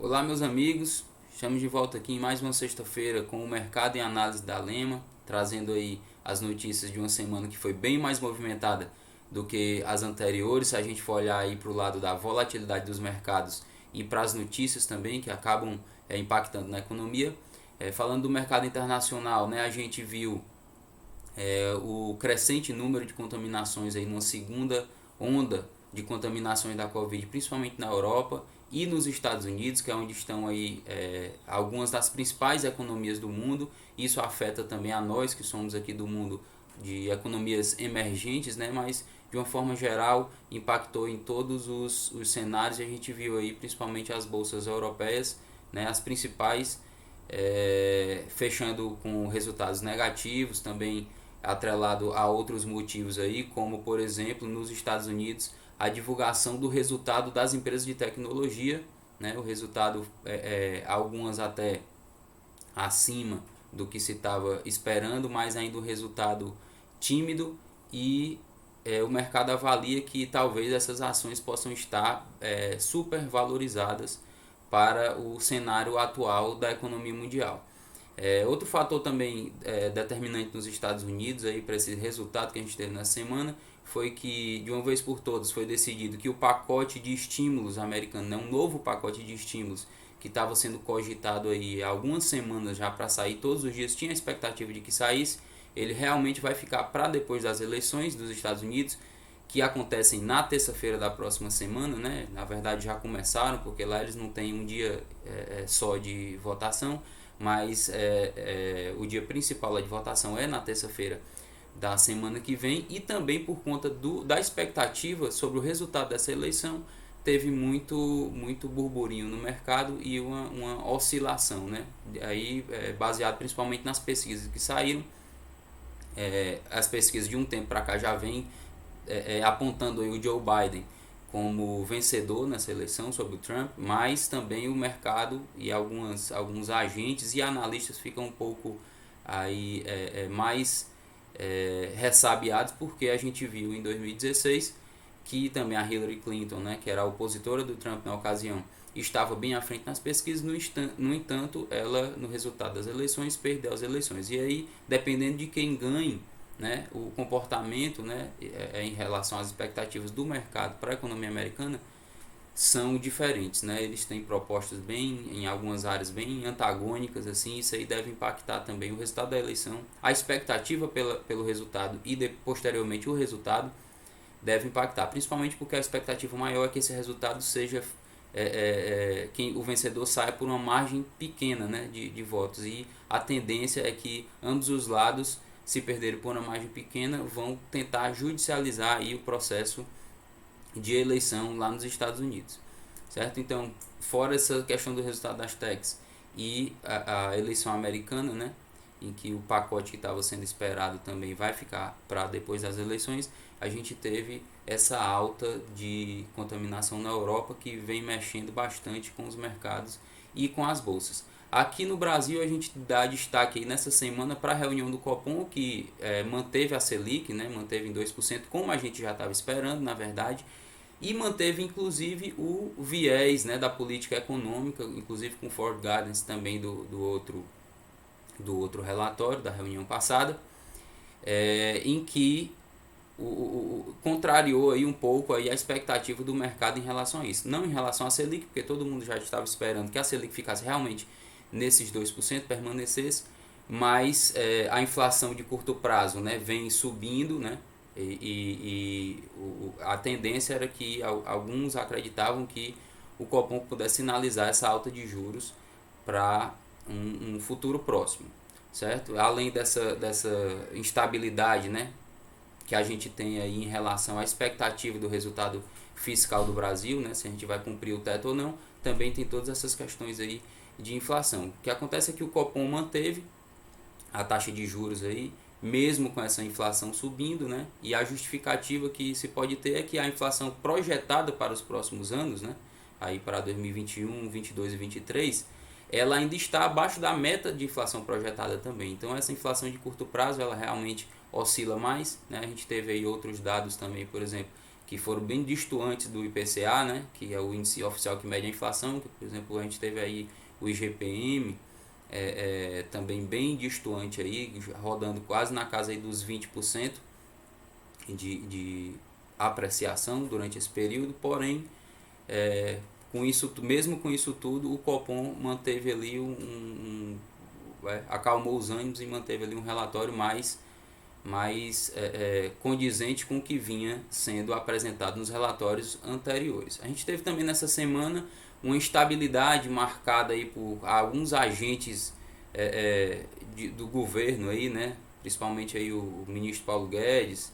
Olá, meus amigos, estamos de volta aqui em mais uma sexta-feira com o Mercado em Análise da Lema, trazendo aí as notícias de uma semana que foi bem mais movimentada do que as anteriores. Se a gente for olhar aí para o lado da volatilidade dos mercados e para as notícias também que acabam impactando na economia. Falando do mercado internacional, né, a gente viu o crescente número de contaminações aí numa segunda onda de contaminações da Covid, principalmente na Europa e nos Estados Unidos, que é onde estão aí algumas das principais economias do mundo. Isso afeta também a nós que somos aqui do mundo de economias emergentes, né? Mas de uma forma geral impactou em todos os cenários. A gente viu aí principalmente as bolsas europeias, né? As principais fechando com resultados negativos, também atrelado a outros motivos aí, como por exemplo nos Estados Unidos a divulgação do resultado das empresas de tecnologia, né? O resultado algumas até acima do que se estava esperando, mas ainda um resultado tímido e o mercado avalia que talvez essas ações possam estar supervalorizadas para o cenário atual da economia mundial. Outro fator também determinante nos Estados Unidos para esse resultado que a gente teve na semana foi que de uma vez por todas foi decidido que o pacote de estímulos americano, né, um novo pacote de estímulos que estava sendo cogitado aí há algumas semanas já para sair todos os dias, tinha a expectativa de que saísse, ele realmente vai ficar para depois das eleições dos Estados Unidos, que acontecem na terça-feira da próxima semana, né? Na verdade já começaram, porque lá eles não têm um dia só de votação, mas o dia principal lá de votação é na terça-feira da semana que vem, e também por conta da expectativa sobre o resultado dessa eleição, teve muito burburinho no mercado e uma oscilação, né? Aí, baseado principalmente nas pesquisas que saíram. As pesquisas de um tempo para cá já vêm apontando aí o Joe Biden como vencedor nessa eleição sobre o Trump, mas também o mercado e alguns agentes e analistas ficam um pouco aí, mais ressabiados, porque a gente viu em 2016 que também a Hillary Clinton, né, que era a opositora do Trump na ocasião, estava bem à frente nas pesquisas. No entanto, ela no resultado das eleições perdeu as eleições, e aí dependendo de quem ganhe, né, o comportamento, né, em relação às expectativas do mercado para a economia americana são diferentes, né? Eles têm propostas em algumas áreas bem antagônicas, assim. Isso aí deve impactar também o resultado da eleição. A expectativa pelo resultado e posteriormente o resultado deve impactar, principalmente porque a expectativa maior é que esse resultado seja quem o vencedor saia por uma margem pequena, né, de votos, e a tendência é que ambos os lados, se perderem por uma margem pequena, vão tentar judicializar aí o processo de eleição lá nos Estados Unidos, certo? Então, fora essa questão do resultado das techs e a eleição americana, né, em que o pacote que estava sendo esperado também vai ficar para depois das eleições, a gente teve essa alta de contaminação na Europa que vem mexendo bastante com os mercados e com as bolsas. Aqui no Brasil a gente dá destaque aí nessa semana para a reunião do Copom, que manteve a Selic, né, manteve em 2%, como a gente já estava esperando, na verdade, e manteve inclusive o viés, né, da política econômica, inclusive com forward guidance também do outro relatório da reunião passada, em que contrariou aí um pouco aí a expectativa do mercado em relação a isso. Não em relação à Selic, porque todo mundo já estava esperando que a Selic ficasse realmente nesses 2%, permanecesse, mas a inflação de curto prazo, né, vem subindo, né, a tendência era que alguns acreditavam que o Copom pudesse sinalizar essa alta de juros para um futuro próximo, certo? Além dessa instabilidade, né, que a gente tem aí em relação à expectativa do resultado fiscal do Brasil, né, se a gente vai cumprir o teto ou não, também tem todas essas questões aí de inflação. O que acontece é que o Copom manteve a taxa de juros aí, mesmo com essa inflação subindo, né? E a justificativa que se pode ter é que a inflação projetada para os próximos anos, né, aí para 2021, 22 e 23, ela ainda está abaixo da meta de inflação projetada também. Então essa inflação de curto prazo, ela realmente oscila mais, né? A gente teve aí outros dados também, por exemplo, que foram bem distantes do IPCA, né, que é o índice oficial que mede a inflação, que, por exemplo, a gente teve aí o IGPM, também bem distoante aí, rodando quase na casa aí dos 20% de apreciação durante esse período, porém, mesmo com isso tudo, o Copom manteve ali acalmou os ânimos e manteve ali um relatório mais condizente com o que vinha sendo apresentado nos relatórios anteriores. A gente teve também nessa semana uma instabilidade marcada aí por alguns agentes do governo aí, né? Principalmente aí o ministro Paulo Guedes,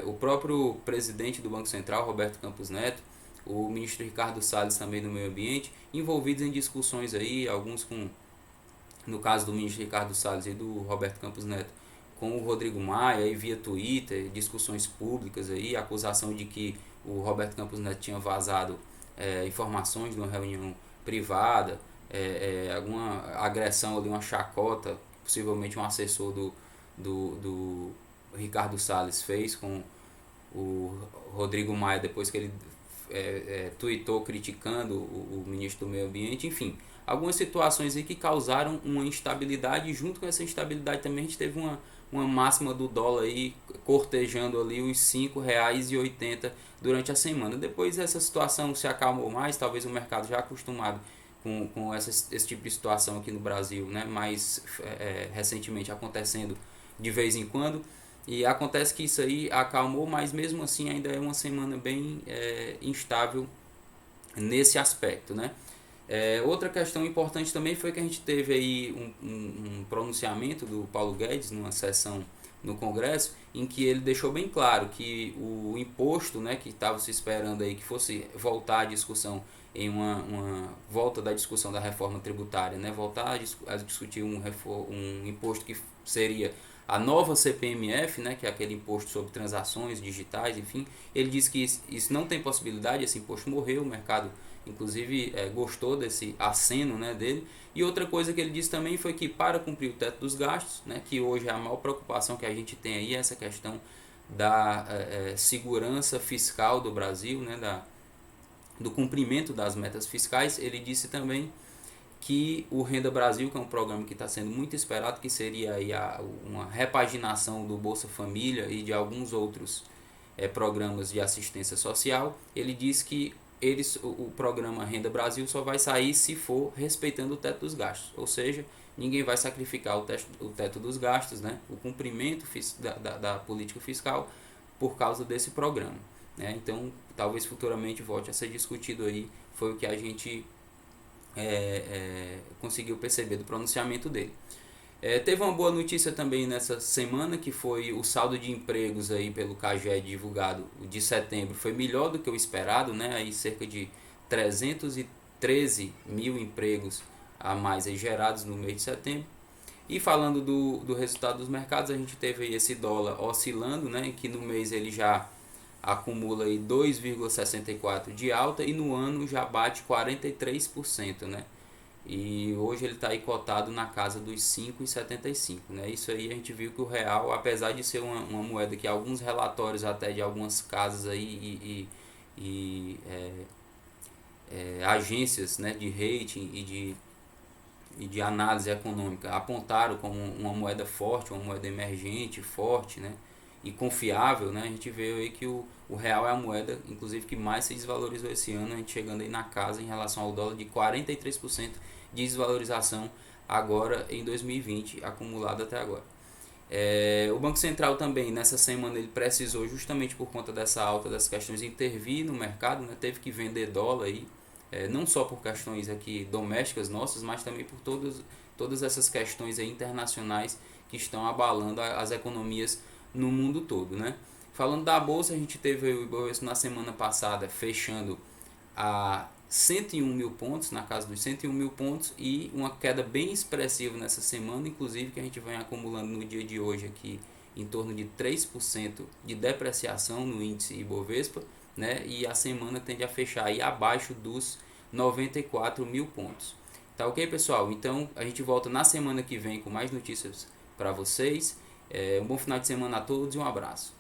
o próprio presidente do Banco Central, Roberto Campos Neto, o ministro Ricardo Salles também do Meio Ambiente, envolvidos em discussões aí, alguns no caso do ministro Ricardo Salles e do Roberto Campos Neto, com o Rodrigo Maia aí via Twitter, discussões públicas aí, acusação de que o Roberto Campos Neto tinha vazado informações de uma reunião privada, alguma agressão ali, uma chacota, possivelmente um assessor do Ricardo Salles fez com o Rodrigo Maia depois que ele tweetou criticando o ministro do Meio Ambiente, enfim, algumas situações aí que causaram uma instabilidade, e junto com essa instabilidade também a gente teve uma máxima do dólar aí cortejando ali os R$ 5,80 durante a semana. Depois essa situação se acalmou mais, talvez o mercado já acostumado com esse tipo de situação aqui no Brasil, né, mais recentemente acontecendo de vez em quando, e acontece que isso aí acalmou, mas mesmo assim ainda é uma semana bem instável nesse aspecto, né. Outra questão importante também foi que a gente teve aí um pronunciamento do Paulo Guedes numa sessão no Congresso, em que ele deixou bem claro que o imposto, né, que estava se esperando aí que fosse voltar à discussão em uma volta da discussão da reforma tributária, né, voltar a discutir um imposto que seria a nova CPMF, né, que é aquele imposto sobre transações digitais, enfim. Ele disse que isso não tem possibilidade, esse imposto morreu, o mercado inclusive gostou desse aceno, né, dele. E outra coisa que ele disse também foi que para cumprir o teto dos gastos, né, que hoje é a maior preocupação que a gente tem aí, essa questão da segurança fiscal do Brasil, né, do cumprimento das metas fiscais, ele disse também que o Renda Brasil, que é um programa que está sendo muito esperado, que seria aí uma repaginação do Bolsa Família e de alguns outros programas de assistência social, ele disse que o programa Renda Brasil só vai sair se for respeitando o teto dos gastos, ou seja, ninguém vai sacrificar o teto dos gastos, né, o cumprimento da política fiscal por causa desse programa, né. Então talvez futuramente volte a ser discutido aí, foi o que a gente conseguiu perceber do pronunciamento dele. Teve uma boa notícia também nessa semana, que foi o saldo de empregos aí pelo CAGED divulgado de setembro, foi melhor do que o esperado, né? Aí cerca de 313 mil empregos a mais aí gerados no mês de setembro. E falando do resultado dos mercados, a gente teve aí esse dólar oscilando, né? Que no mês ele já acumula aí 2,64 de alta e no ano já bate 43%, né? E hoje ele está aí cotado na casa dos 5,75, né? Isso aí a gente viu que o real, apesar de ser uma moeda que alguns relatórios até de algumas casas aí agências, né, de rating e de análise econômica apontaram como uma moeda forte, uma moeda emergente, forte, né, e confiável, né, a gente vê aí que o real é a moeda, inclusive, que mais se desvalorizou esse ano, a gente chegando aí na casa em relação ao dólar de 43% de desvalorização agora em 2020, acumulado até agora. O Banco Central também, nessa semana, ele precisou, justamente por conta dessa alta das questões, intervir no mercado, né, teve que vender dólar aí, não só por questões aqui domésticas nossas, mas também por todas essas questões aí internacionais que estão abalando as economias no mundo todo, né? Falando da bolsa, a gente teve o Ibovespa na semana passada fechando a 101 mil pontos, na casa dos 101 mil pontos, e uma queda bem expressiva nessa semana, inclusive que a gente vem acumulando no dia de hoje aqui em torno de 3% de depreciação no índice Ibovespa, né? E a semana tende a fechar aí abaixo dos 94 mil pontos. Tá ok, pessoal? Então a gente volta na semana que vem com mais notícias para vocês. Um bom final de semana a todos e um abraço.